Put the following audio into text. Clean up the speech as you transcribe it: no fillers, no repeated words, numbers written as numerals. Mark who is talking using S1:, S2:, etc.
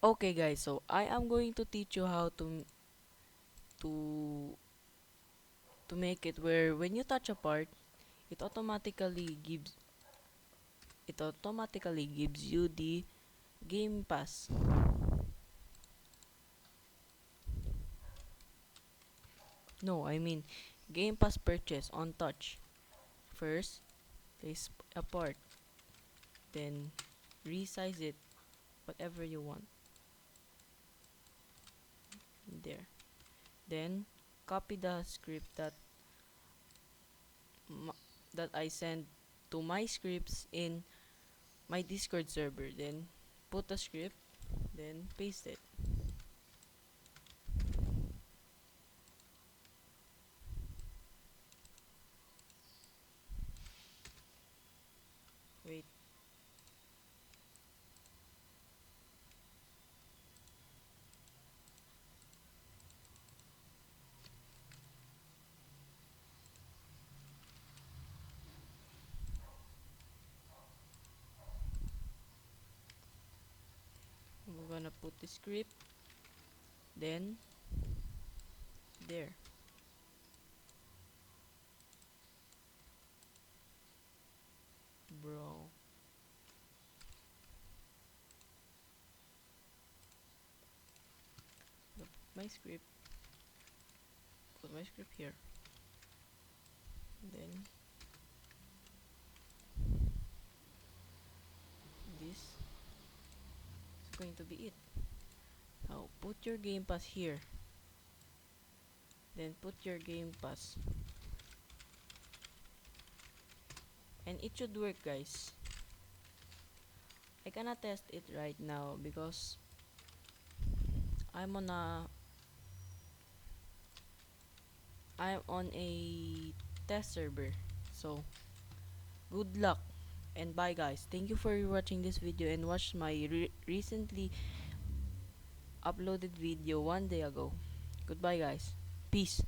S1: Okay guys, so I am going to teach you how to to make it where when you touch a part, it automatically gives you the Game Pass. No, I mean Game Pass purchase on touch. First, place a part, then resize it whatever you want. There. Then copy the script that I send to my scripts in my Discord server. Then put the script, then paste it. Wait, I'm gonna put the script, then there. Bro. Put my script, put my script here. Then this is going to be it. Now put your Game Pass here. Then put your Game Pass. And it should work guys. I cannot test it right now because I'm on a I'm on a test server. So good luck and bye guys. Thank you for watching this video and watch my recently uploaded video 1 day ago. Goodbye guys. Peace.